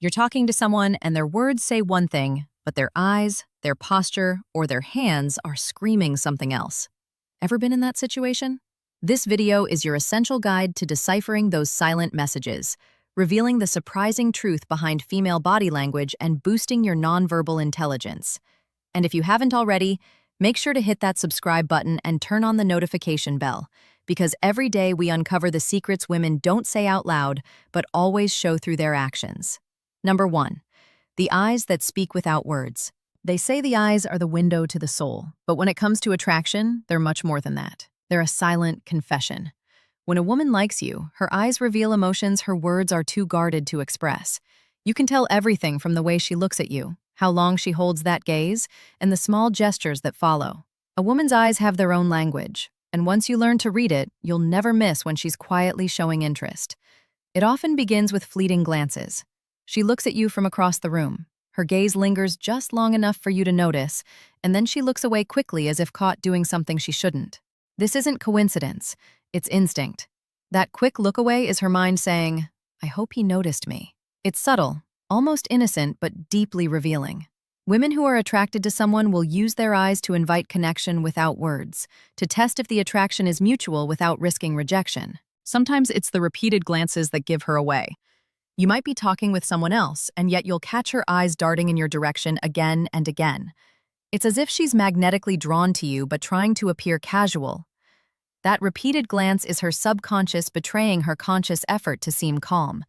You're talking to someone and their words say one thing, but their eyes, their posture, or their hands are screaming something else. Ever been in that situation? This video is your essential guide to deciphering those silent messages, revealing the surprising truth behind female body language and boosting your nonverbal intelligence. And if you haven't already, make sure to hit that subscribe button and turn on the notification bell, because every day we uncover the secrets women don't say out loud, but always show through their actions. Number 1. The eyes that speak without words. They say the eyes are the window to the soul, but when it comes to attraction, they're much more than that. They're a silent confession. When a woman likes you, her eyes reveal emotions her words are too guarded to express. You can tell everything from the way she looks at you, how long she holds that gaze, and the small gestures that follow. A woman's eyes have their own language, and once you learn to read it, you'll never miss when she's quietly showing interest. It often begins with fleeting glances. She looks at you from across the room. Her gaze lingers just long enough for you to notice, and then she looks away quickly as if caught doing something she shouldn't. This isn't coincidence, it's instinct. That quick look away is her mind saying, "I hope he noticed me." It's subtle, almost innocent, but deeply revealing. Women who are attracted to someone will use their eyes to invite connection without words, to test if the attraction is mutual without risking rejection. Sometimes it's the repeated glances that give her away. You might be talking with someone else, and yet you'll catch her eyes darting in your direction again and again. It's as if she's magnetically drawn to you but trying to appear casual. That repeated glance is her subconscious betraying her conscious effort to seem calm.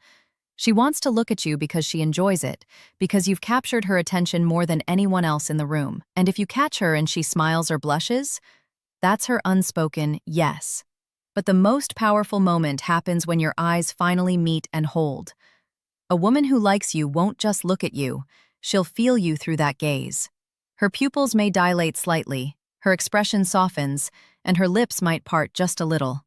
She wants to look at you because she enjoys it, because you've captured her attention more than anyone else in the room. And if you catch her and she smiles or blushes, that's her unspoken yes. But the most powerful moment happens when your eyes finally meet and hold. A woman who likes you won't just look at you, she'll feel you through that gaze. Her pupils may dilate slightly, her expression softens, and her lips might part just a little.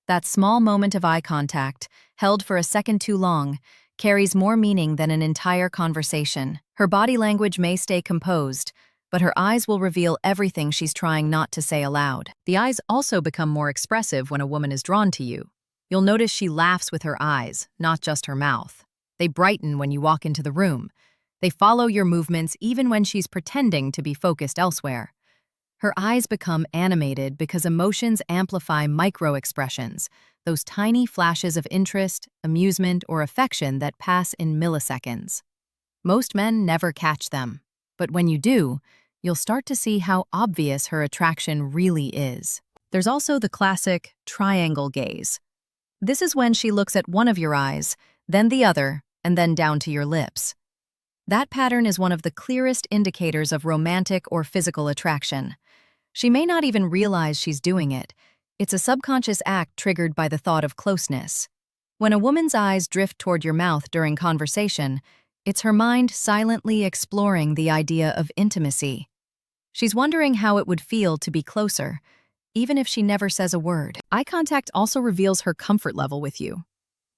That small moment of eye contact, held for a second too long, carries more meaning than an entire conversation. Her body language may stay composed, but her eyes will reveal everything she's trying not to say aloud. The eyes also become more expressive when a woman is drawn to you. You'll notice she laughs with her eyes, not just her mouth. They brighten when you walk into the room. They follow your movements even when she's pretending to be focused elsewhere. Her eyes become animated because emotions amplify micro-expressions, those tiny flashes of interest, amusement, or affection that pass in milliseconds. Most men never catch them, but when you do, you'll start to see how obvious her attraction really is. There's also the classic triangle gaze. This is when she looks at one of your eyes, then the other, and then down to your lips. That pattern is one of the clearest indicators of romantic or physical attraction. She may not even realize she's doing it. It's a subconscious act triggered by the thought of closeness. When a woman's eyes drift toward your mouth during conversation, it's her mind silently exploring the idea of intimacy. She's wondering how it would feel to be closer, even if she never says a word. Eye contact also reveals her comfort level with you.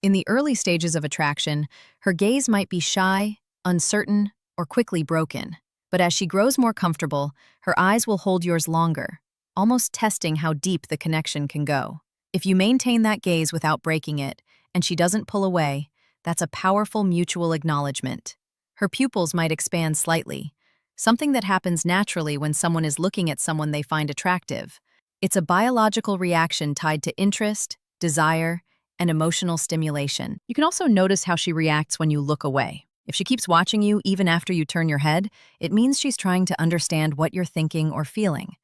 In the early stages of attraction, her gaze might be shy, uncertain, or quickly broken. But as she grows more comfortable, her eyes will hold yours longer, almost testing how deep the connection can go. If you maintain that gaze without breaking it, and she doesn't pull away, that's a powerful mutual acknowledgement. Her pupils might expand slightly, something that happens naturally when someone is looking at someone they find attractive. It's a biological reaction tied to interest, desire, and emotional stimulation. You can also notice how she reacts when you look away. If she keeps watching you even after you turn your head, it means she's trying to understand what you're thinking or feeling.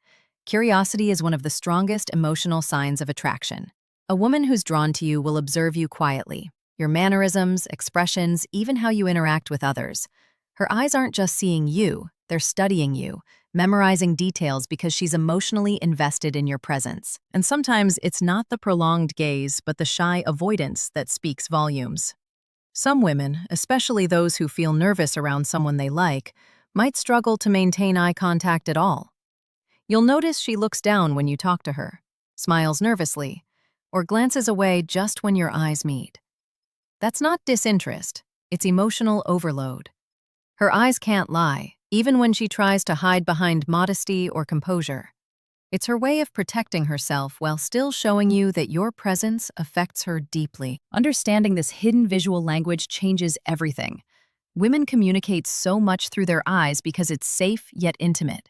Curiosity is one of the strongest emotional signs of attraction. A woman who's drawn to you will observe you quietly, your mannerisms, expressions, even how you interact with others. Her eyes aren't just seeing you, they're studying you, memorizing details because she's emotionally invested in your presence. And sometimes it's not the prolonged gaze, but the shy avoidance that speaks volumes. Some women, especially those who feel nervous around someone they like, might struggle to maintain eye contact at all. You'll notice she looks down when you talk to her, smiles nervously, or glances away just when your eyes meet. That's not disinterest, it's emotional overload. Her eyes can't lie, even when she tries to hide behind modesty or composure. It's her way of protecting herself while still showing you that your presence affects her deeply. Understanding this hidden visual language changes everything. Women communicate so much through their eyes because it's safe yet intimate.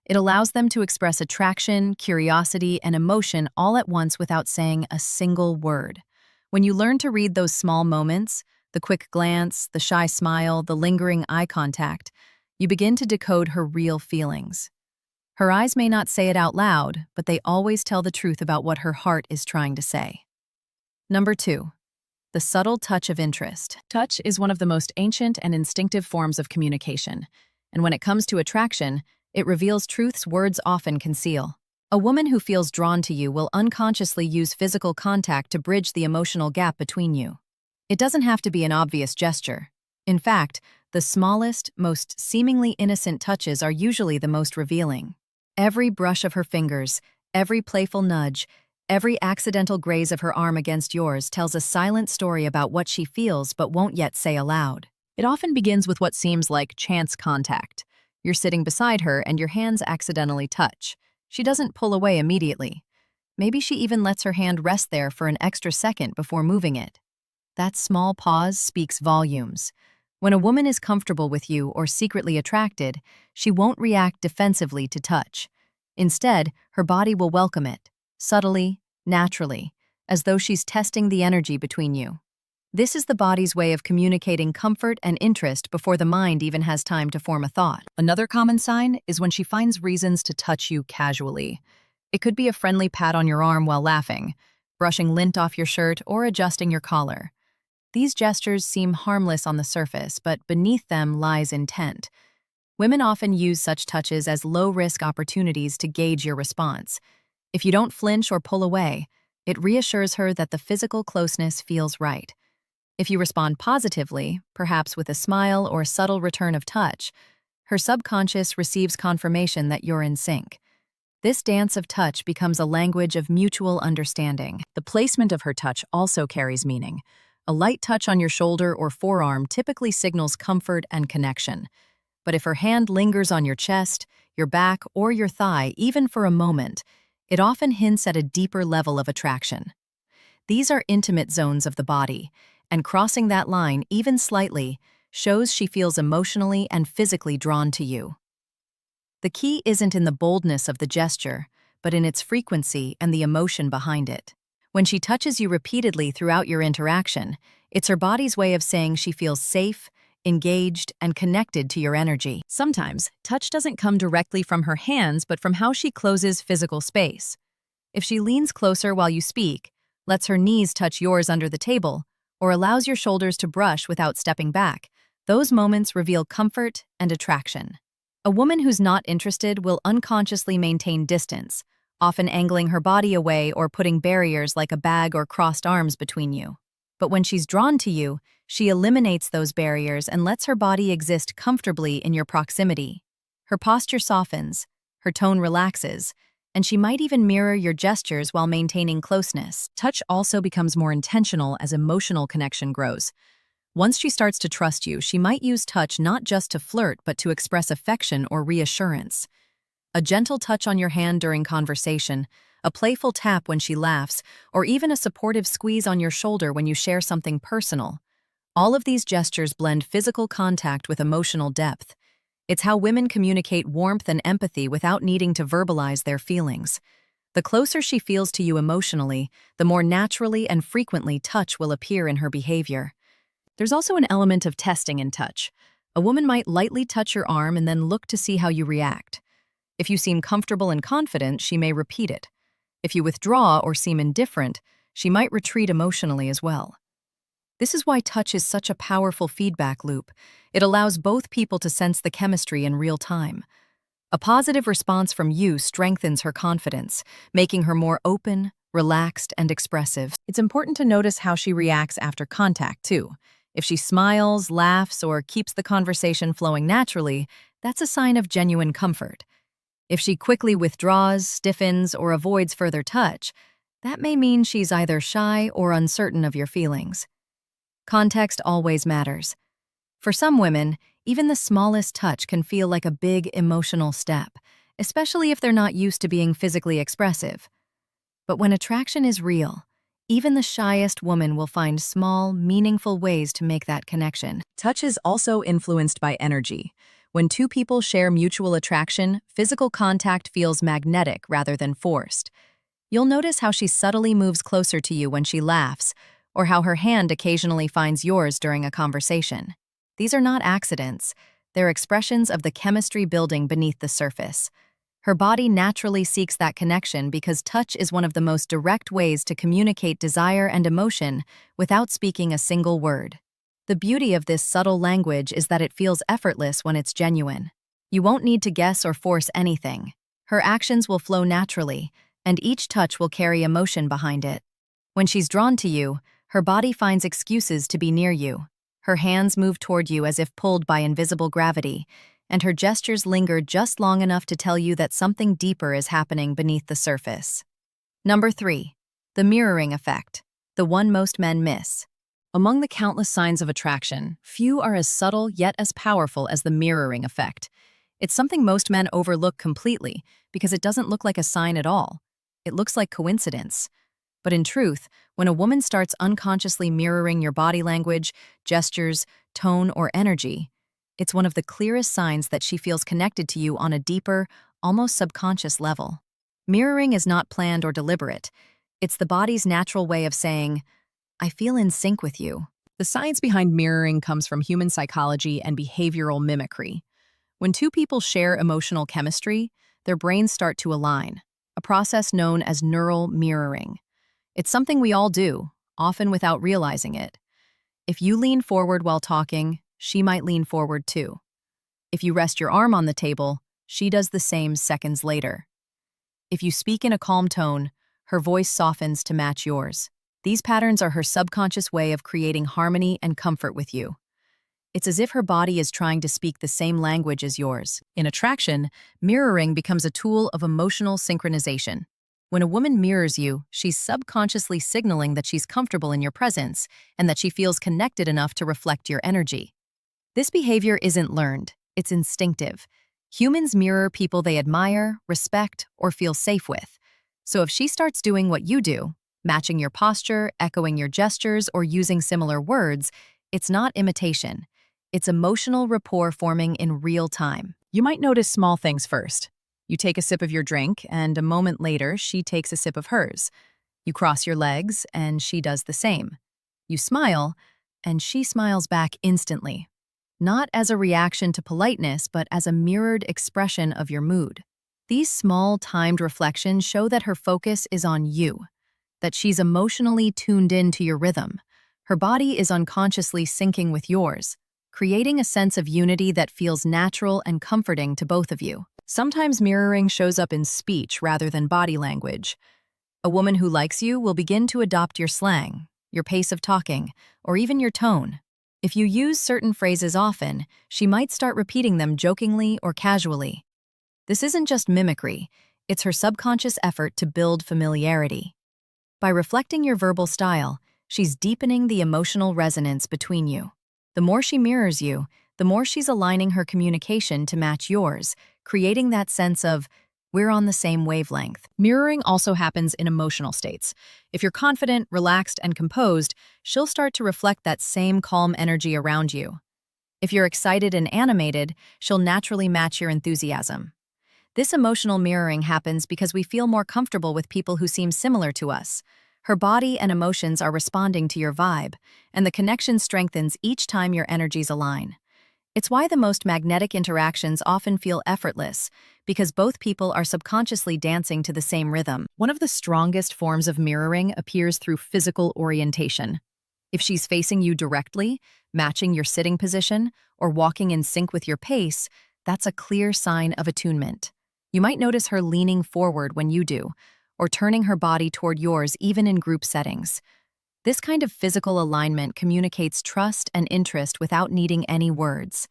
It allows them to express attraction, curiosity, and emotion all at once without saying a single word. When you learn to read those small moments, the quick glance, the shy smile, the lingering eye contact, you begin to decode her real feelings. Her eyes may not say it out loud, but they always tell the truth about what her heart is trying to say. Number 2. The subtle touch of interest. Touch is one of the most ancient and instinctive forms of communication, and when it comes to attraction, it reveals truths words often conceal. A woman who feels drawn to you will unconsciously use physical contact to bridge the emotional gap between you. It doesn't have to be an obvious gesture. In fact, the smallest, most seemingly innocent touches are usually the most revealing. Every brush of her fingers, every playful nudge, every accidental graze of her arm against yours tells a silent story about what she feels but won't yet say aloud. It often begins with what seems like chance contact. You're sitting beside her and your hands accidentally touch. She doesn't pull away immediately. Maybe she even lets her hand rest there for an extra second before moving it. That small pause speaks volumes. When a woman is comfortable with you or secretly attracted, she won't react defensively to touch. Instead, her body will welcome it, subtly, naturally, as though she's testing the energy between you. This is the body's way of communicating comfort and interest before the mind even has time to form a thought. Another common sign is when she finds reasons to touch you casually. It could be a friendly pat on your arm while laughing, brushing lint off your shirt, or adjusting your collar. These gestures seem harmless on the surface, but beneath them lies intent. Women often use such touches as low-risk opportunities to gauge your response. If you don't flinch or pull away, it reassures her that the physical closeness feels right. If you respond positively, perhaps with a smile or subtle return of touch, her subconscious receives confirmation that you're in sync. This dance of touch becomes a language of mutual understanding. The placement of her touch also carries meaning. A light touch on your shoulder or forearm typically signals comfort and connection. But if her hand lingers on your chest, your back, or your thigh, even for a moment, it often hints at a deeper level of attraction. These are intimate zones of the body, and crossing that line, even slightly, shows she feels emotionally and physically drawn to you. The key isn't in the boldness of the gesture, but in its frequency and the emotion behind it. When she touches you repeatedly throughout your interaction, it's her body's way of saying she feels safe, engaged, and connected to your energy. Sometimes, touch doesn't come directly from her hands, but from how she closes physical space. If she leans closer while you speak, lets her knees touch yours under the table, or allows your shoulders to brush without stepping back, those moments reveal comfort and attraction. A woman who's not interested will unconsciously maintain distance, often angling her body away or putting barriers like a bag or crossed arms between you. But when she's drawn to you, she eliminates those barriers and lets her body exist comfortably in your proximity. Her posture softens, her tone relaxes, and she might even mirror your gestures while maintaining closeness. Touch also becomes more intentional as emotional connection grows. Once she starts to trust you, she might use touch not just to flirt but to express affection or reassurance. A gentle touch on your hand during conversation, a playful tap when she laughs, or even a supportive squeeze on your shoulder when you share something personal. All of these gestures blend physical contact with emotional depth. It's how women communicate warmth and empathy without needing to verbalize their feelings. The closer she feels to you emotionally, the more naturally and frequently touch will appear in her behavior. There's also an element of testing in touch. A woman might lightly touch your arm and then look to see how you react. If you seem comfortable and confident, she may repeat it. If you withdraw or seem indifferent, she might retreat emotionally as well. This is why touch is such a powerful feedback loop. It allows both people to sense the chemistry in real time. A positive response from you strengthens her confidence, making her more open, relaxed, and expressive. It's important to notice how she reacts after contact, too. If she smiles, laughs, or keeps the conversation flowing naturally, that's a sign of genuine comfort. If she quickly withdraws, stiffens, or avoids further touch, that may mean she's either shy or uncertain of your feelings. Context always matters. For some women, even the smallest touch can feel like a big emotional step, especially if they're not used to being physically expressive. But when attraction is real, Even the shyest woman will find small, meaningful ways to make that connection. Touch is also influenced by energy. When two people share mutual attraction, physical contact feels magnetic rather than forced. You'll notice how she subtly moves closer to you when she laughs, or how her hand occasionally finds yours during a conversation. These are not accidents. They're expressions of the chemistry building beneath the surface. Her body naturally seeks that connection because touch is one of the most direct ways to communicate desire and emotion without speaking a single word. The beauty of this subtle language is that it feels effortless when it's genuine. You won't need to guess or force anything. Her actions will flow naturally, and each touch will carry emotion behind it. When she's drawn to you, her body finds excuses to be near you. Her hands move toward you as if pulled by invisible gravity, and her gestures linger just long enough to tell you that something deeper is happening beneath the surface. Number 3. The mirroring effect, the one most men miss. Among the countless signs of attraction, few are as subtle yet as powerful as the mirroring effect. It's something most men overlook completely because it doesn't look like a sign at all. It looks like coincidence. But in truth, when a woman starts unconsciously mirroring your body language, gestures, tone, or energy, it's one of the clearest signs that she feels connected to you on a deeper, almost subconscious level. Mirroring is not planned or deliberate. It's the body's natural way of saying, "I feel in sync with you." The science behind mirroring comes from human psychology and behavioral mimicry. When two people share emotional chemistry, their brains start to align, a process known as neural mirroring. It's something we all do, often without realizing it. If you lean forward while talking, she might lean forward too. If you rest your arm on the table, she does the same seconds later. If you speak in a calm tone, her voice softens to match yours. These patterns are her subconscious way of creating harmony and comfort with you. It's as if her body is trying to speak the same language as yours. In attraction, mirroring becomes a tool of emotional synchronization. When a woman mirrors you, she's subconsciously signaling that she's comfortable in your presence and that she feels connected enough to reflect your energy. This behavior isn't learned, it's instinctive. Humans mirror people they admire, respect, or feel safe with. So if she starts doing what you do, matching your posture, echoing your gestures, or using similar words, it's not imitation. It's emotional rapport forming in real time. You might notice small things first. You take a sip of your drink, and a moment later, she takes a sip of hers. You cross your legs, and she does the same. You smile, and she smiles back instantly. Not as a reaction to politeness, but as a mirrored expression of your mood. These small, timed reflections show that her focus is on you, that she's emotionally tuned in to your rhythm. Her body is unconsciously syncing with yours, creating a sense of unity that feels natural and comforting to both of you. Sometimes mirroring shows up in speech rather than body language. A woman who likes you will begin to adopt your slang, your pace of talking, or even your tone. If you use certain phrases often, she might start repeating them jokingly or casually. This isn't just mimicry, it's her subconscious effort to build familiarity. By reflecting your verbal style, she's deepening the emotional resonance between you. The more she mirrors you, the more she's aligning her communication to match yours, creating that sense of, we're on the same wavelength. Mirroring also happens in emotional states. If you're confident, relaxed, and composed, she'll start to reflect that same calm energy around you. If you're excited and animated, she'll naturally match your enthusiasm. This emotional mirroring happens because we feel more comfortable with people who seem similar to us. Her body and emotions are responding to your vibe, and the connection strengthens each time your energies align. It's why the most magnetic interactions often feel effortless, because both people are subconsciously dancing to the same rhythm. One of the strongest forms of mirroring appears through physical orientation. If she's facing you directly, matching your sitting position, or walking in sync with your pace, that's a clear sign of attunement. You might notice her leaning forward when you do, or turning her body toward yours even in group settings. This kind of physical alignment communicates trust and interest without needing any words.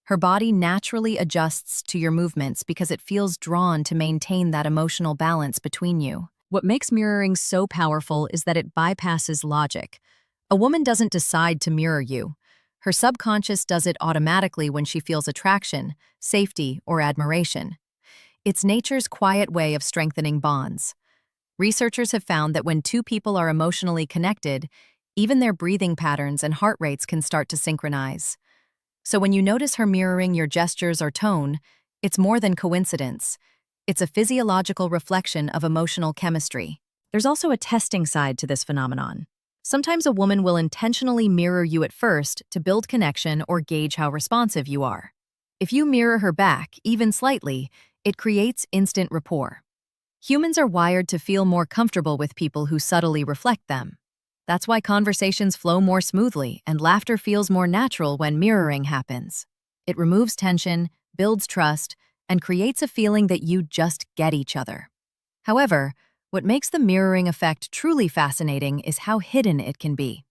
Her body naturally adjusts to your movements because it feels drawn to maintain that emotional balance between you. What makes mirroring so powerful is that it bypasses logic. A woman doesn't decide to mirror you. Her subconscious does it automatically when she feels attraction, safety, or admiration. It's nature's quiet way of strengthening bonds. Researchers have found that when two people are emotionally connected, even their breathing patterns and heart rates can start to synchronize. So when you notice her mirroring your gestures or tone, it's more than coincidence. It's a physiological reflection of emotional chemistry. There's also a testing side to this phenomenon. Sometimes a woman will intentionally mirror you at first to build connection or gauge how responsive you are. If you mirror her back, even slightly, it creates instant rapport. Humans are wired to feel more comfortable with people who subtly reflect them. That's why conversations flow more smoothly and laughter feels more natural when mirroring happens. It removes tension, builds trust, and creates a feeling that you just get each other. However, what makes the mirroring effect truly fascinating is how hidden it can be.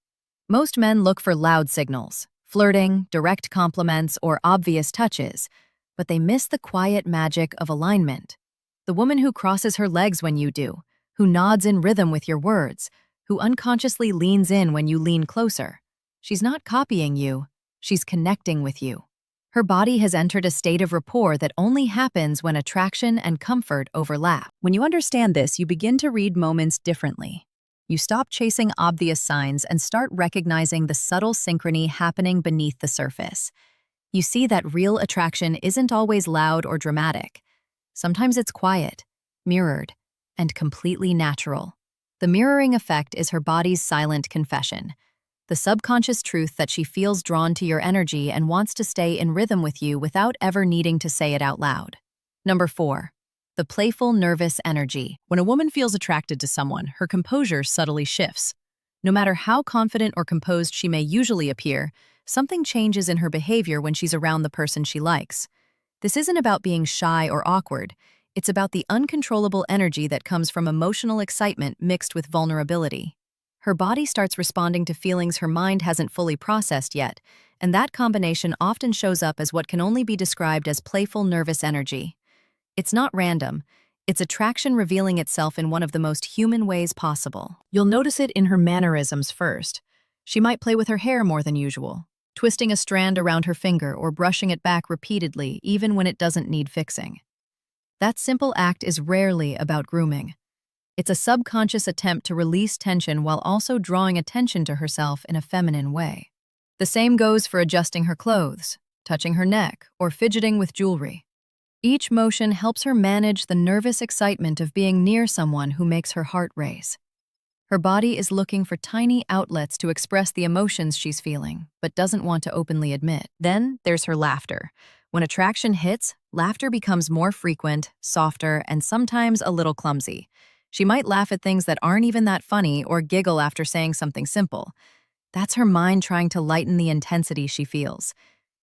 Most men look for loud signals, flirting, direct compliments, or obvious touches, but they miss the quiet magic of alignment. The woman who crosses her legs when you do, who nods in rhythm with your words, who unconsciously leans in when you lean closer. She's not copying you, she's connecting with you. Her body has entered a state of rapport that only happens when attraction and comfort overlap. When you understand this, you begin to read moments differently. You stop chasing obvious signs and start recognizing the subtle synchrony happening beneath the surface. You see that real attraction isn't always loud or dramatic. Sometimes it's quiet, mirrored, and completely natural. The mirroring effect is her body's silent confession, the subconscious truth that she feels drawn to your energy and wants to stay in rhythm with you without ever needing to say it out loud. Number 4. The playful nervous energy. When a woman feels attracted to someone, her composure subtly shifts. No matter how confident or composed she may usually appear, something changes in her behavior when she's around the person she likes. This isn't about being shy or awkward. It's about the uncontrollable energy that comes from emotional excitement mixed with vulnerability. Her body starts responding to feelings her mind hasn't fully processed yet, and that combination often shows up as what can only be described as playful nervous energy. It's not random. It's attraction revealing itself in one of the most human ways possible. You'll notice it in her mannerisms first. She might play with her hair more than usual, twisting a strand around her finger or brushing it back repeatedly even when it doesn't need fixing. That simple act is rarely about grooming. It's a subconscious attempt to release tension while also drawing attention to herself in a feminine way. The same goes for adjusting her clothes, touching her neck, or fidgeting with jewelry. Each motion helps her manage the nervous excitement of being near someone who makes her heart race. Her body is looking for tiny outlets to express the emotions she's feeling, but doesn't want to openly admit. Then there's her laughter. When attraction hits, laughter becomes more frequent, softer, and sometimes a little clumsy. She might laugh at things that aren't even that funny or giggle after saying something simple. That's her mind trying to lighten the intensity she feels.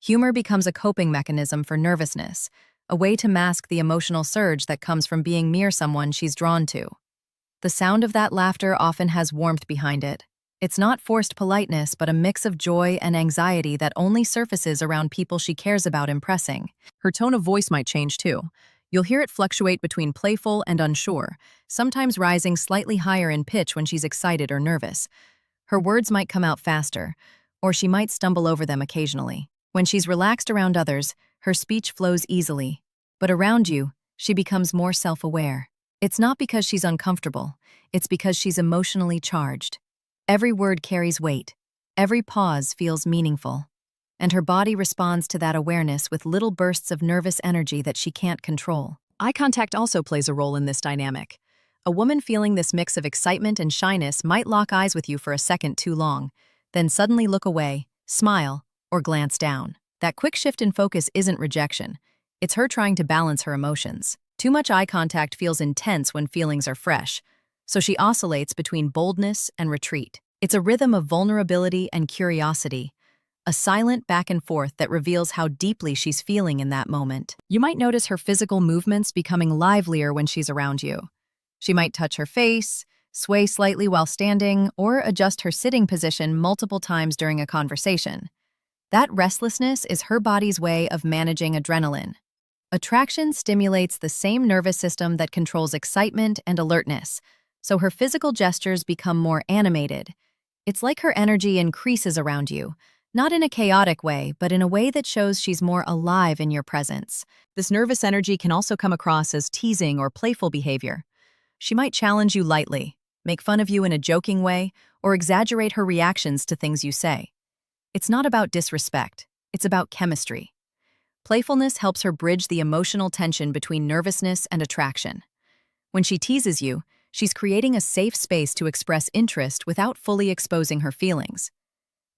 Humor becomes a coping mechanism for nervousness, a way to mask the emotional surge that comes from being near someone she's drawn to. The sound of that laughter often has warmth behind it. It's not forced politeness, but a mix of joy and anxiety that only surfaces around people she cares about impressing. Her tone of voice might change too. You'll hear it fluctuate between playful and unsure, sometimes rising slightly higher in pitch when she's excited or nervous. Her words might come out faster, or she might stumble over them occasionally. When she's relaxed around others, her speech flows easily. But around you, she becomes more self-aware. It's not because she's uncomfortable, it's because she's emotionally charged. Every word carries weight. Every pause feels meaningful. And her body responds to that awareness with little bursts of nervous energy that she can't control. Eye contact also plays a role in this dynamic. A woman feeling this mix of excitement and shyness might lock eyes with you for a second too long, then suddenly look away, smile, or glance down. That quick shift in focus isn't rejection. It's her trying to balance her emotions. Too much eye contact feels intense when feelings are fresh, so she oscillates between boldness and retreat. It's a rhythm of vulnerability and curiosity, a silent back and forth that reveals how deeply she's feeling in that moment. You might notice her physical movements becoming livelier when she's around you. She might touch her face, sway slightly while standing, or adjust her sitting position multiple times during a conversation. That restlessness is her body's way of managing adrenaline. Attraction stimulates the same nervous system that controls excitement and alertness, so her physical gestures become more animated. It's like her energy increases around you, not in a chaotic way, but in a way that shows she's more alive in your presence. This nervous energy can also come across as teasing or playful behavior. She might challenge you lightly, make fun of you in a joking way, or exaggerate her reactions to things you say. It's not about disrespect, it's about chemistry. Playfulness helps her bridge the emotional tension between nervousness and attraction. When she teases you, she's creating a safe space to express interest without fully exposing her feelings.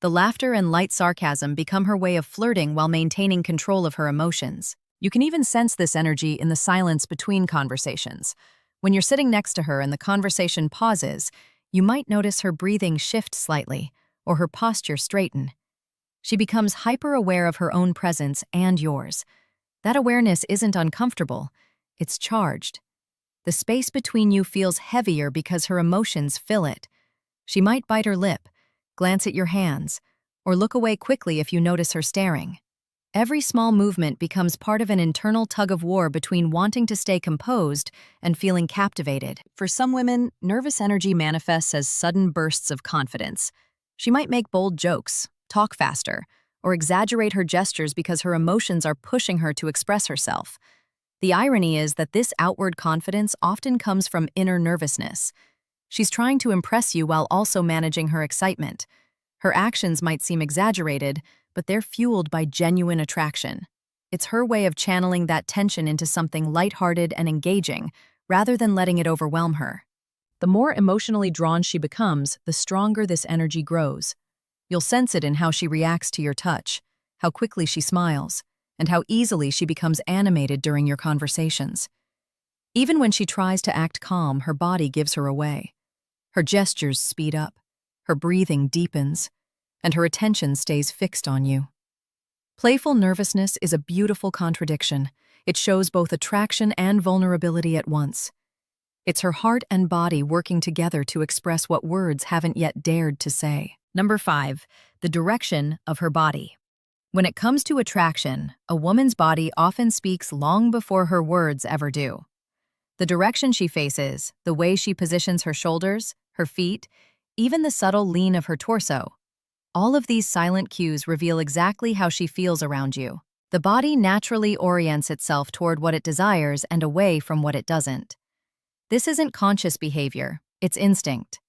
The laughter and light sarcasm become her way of flirting while maintaining control of her emotions. You can even sense this energy in the silence between conversations. When you're sitting next to her and the conversation pauses, you might notice her breathing shift slightly, or her posture straighten. She becomes hyper-aware of her own presence and yours. That awareness isn't uncomfortable, it's charged. The space between you feels heavier because her emotions fill it. She might bite her lip, glance at your hands, or look away quickly if you notice her staring. Every small movement becomes part of an internal tug-of-war between wanting to stay composed and feeling captivated. For some women, nervous energy manifests as sudden bursts of confidence. She might make bold jokes, talk faster, or exaggerate her gestures because her emotions are pushing her to express herself. The irony is that this outward confidence often comes from inner nervousness. She's trying to impress you while also managing her excitement. Her actions might seem exaggerated, but they're fueled by genuine attraction. It's her way of channeling that tension into something lighthearted and engaging, rather than letting it overwhelm her. The more emotionally drawn she becomes, the stronger this energy grows. You'll sense it in how she reacts to your touch, how quickly she smiles, and how easily she becomes animated during your conversations. Even when she tries to act calm, her body gives her away. Her gestures speed up, her breathing deepens, and her attention stays fixed on you. Playful nervousness is a beautiful contradiction. It shows both attraction and vulnerability at once. It's her heart and body working together to express what words haven't yet dared to say. Number 5, the direction of her body. When it comes to attraction, a woman's body often speaks long before her words ever do. The direction she faces, the way she positions her shoulders, her feet, even the subtle lean of her torso, all of these silent cues reveal exactly how she feels around you. The body naturally orients itself toward what it desires and away from what it doesn't. This isn't conscious behavior, it's instinct.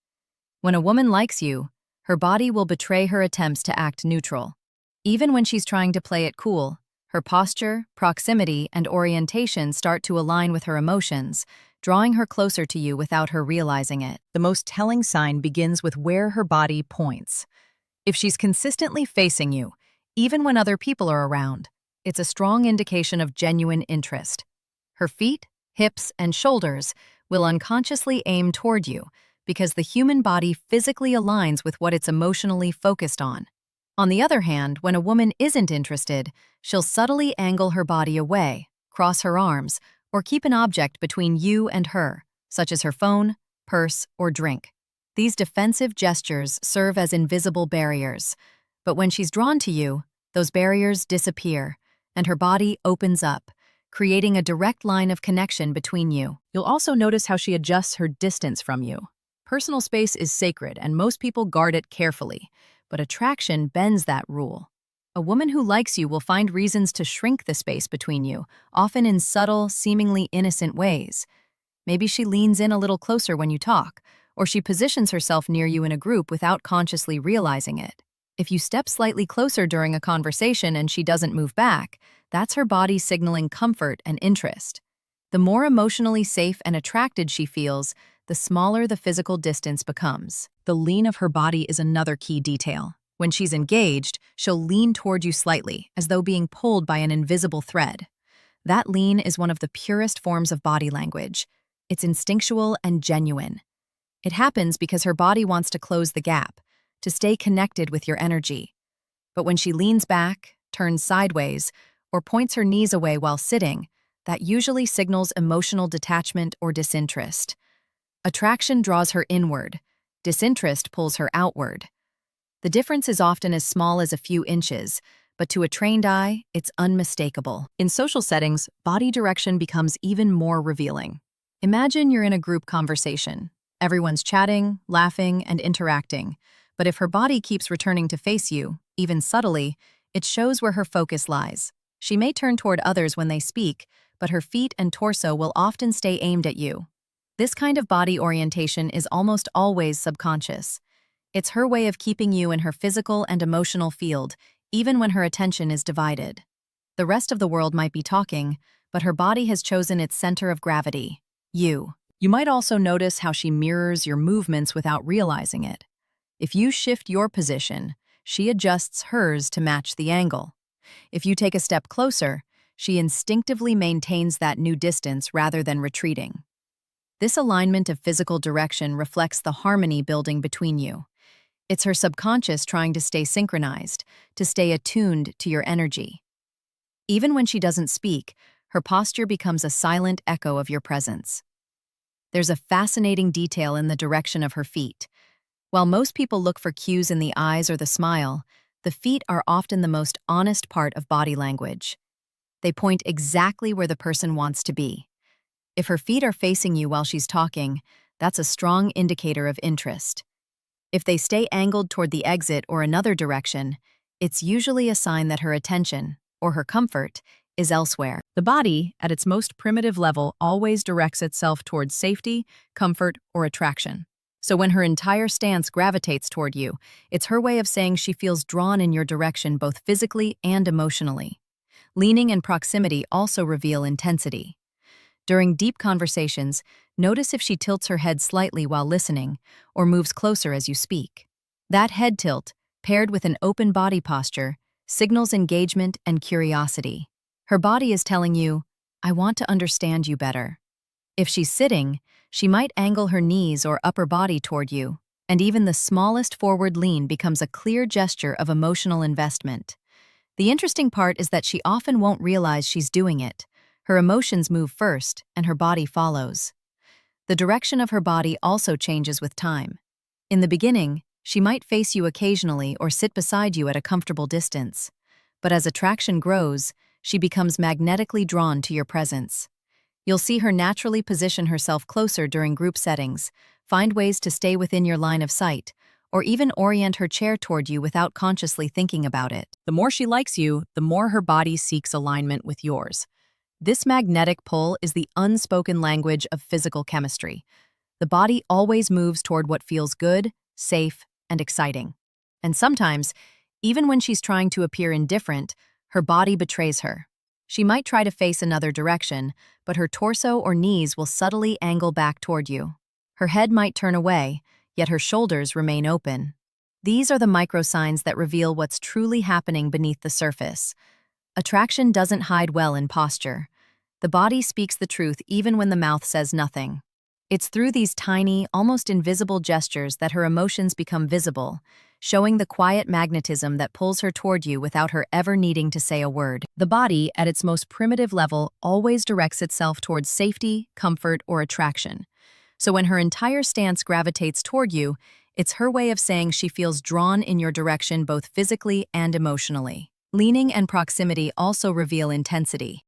When a woman likes you, her body will betray her attempts to act neutral. Even when she's trying to play it cool, her posture, proximity, and orientation start to align with her emotions, drawing her closer to you without her realizing it. The most telling sign begins with where her body points. If she's consistently facing you, even when other people are around, it's a strong indication of genuine interest. Her feet, hips, and shoulders will unconsciously aim toward you because the human body physically aligns with what it's emotionally focused on. On the other hand, when a woman isn't interested, she'll subtly angle her body away, cross her arms, or keep an object between you and her, such as her phone, purse, or drink. These defensive gestures serve as invisible barriers, but when she's drawn to you, those barriers disappear, and her body opens up, creating a direct line of connection between you. You'll also notice how she adjusts her distance from you. Personal space is sacred, and most people guard it carefully, but attraction bends that rule. A woman who likes you will find reasons to shrink the space between you, often in subtle, seemingly innocent ways. Maybe she leans in a little closer when you talk, or she positions herself near you in a group without consciously realizing it. If you step slightly closer during a conversation and she doesn't move back, that's her body signaling comfort and interest. The more emotionally safe and attracted she feels, the smaller the physical distance becomes. The lean of her body is another key detail. When she's engaged, she'll lean toward you slightly, as though being pulled by an invisible thread. That lean is one of the purest forms of body language. It's instinctual and genuine. It happens because her body wants to close the gap, to stay connected with your energy. But when she leans back, turns sideways, or points her knees away while sitting, that usually signals emotional detachment or disinterest. Attraction draws her inward. Disinterest pulls her outward. The difference is often as small as a few inches, but to a trained eye, it's unmistakable. In social settings, body direction becomes even more revealing. Imagine you're in a group conversation. Everyone's chatting, laughing, and interacting. But if her body keeps returning to face you, even subtly, it shows where her focus lies. She may turn toward others when they speak, but her feet and torso will often stay aimed at you. This kind of body orientation is almost always subconscious. It's her way of keeping you in her physical and emotional field, even when her attention is divided. The rest of the world might be talking, but her body has chosen its center of gravity, you. You might also notice how she mirrors your movements without realizing it. If you shift your position, she adjusts hers to match the angle. If you take a step closer, she instinctively maintains that new distance rather than retreating. This alignment of physical direction reflects the harmony building between you. It's her subconscious trying to stay synchronized, to stay attuned to your energy. Even when she doesn't speak, her posture becomes a silent echo of your presence. There's a fascinating detail in the direction of her feet. While most people look for cues in the eyes or the smile, the feet are often the most honest part of body language. They point exactly where the person wants to be. If her feet are facing you while she's talking, that's a strong indicator of interest. If they stay angled toward the exit or another direction, it's usually a sign that her attention, or her comfort, is elsewhere. The body, at its most primitive level, always directs itself towards safety, comfort, or attraction. So when her entire stance gravitates toward you, it's her way of saying she feels drawn in your direction both physically and emotionally. Leaning and proximity also reveal intensity. During deep conversations, notice if she tilts her head slightly while listening or moves closer as you speak. That head tilt, paired with an open body posture, signals engagement and curiosity. Her body is telling you, I want to understand you better. If she's sitting, she might angle her knees or upper body toward you, and even the smallest forward lean becomes a clear gesture of emotional investment. The interesting part is that she often won't realize she's doing it. Her emotions move first, and her body follows. The direction of her body also changes with time. In the beginning, she might face you occasionally or sit beside you at a comfortable distance. But as attraction grows, she becomes magnetically drawn to your presence. You'll see her naturally position herself closer during group settings, find ways to stay within your line of sight, or even orient her chair toward you without consciously thinking about it. The more she likes you, the more her body seeks alignment with yours. This magnetic pull is the unspoken language of physical chemistry. The body always moves toward what feels good, safe, and exciting. And sometimes, even when she's trying to appear indifferent, her body betrays her. She might try to face another direction, but her torso or knees will subtly angle back toward you. Her head might turn away, yet her shoulders remain open. These are the microsigns that reveal what's truly happening beneath the surface. Attraction doesn't hide well in posture. The body speaks the truth even when the mouth says nothing. It's through these tiny, almost invisible gestures that her emotions become visible, showing the quiet magnetism that pulls her toward you without her ever needing to say a word. The body, at its most primitive level, always directs itself towards safety, comfort, or attraction. So when her entire stance gravitates toward you, it's her way of saying she feels drawn in your direction both physically and emotionally. Leaning and proximity also reveal intensity.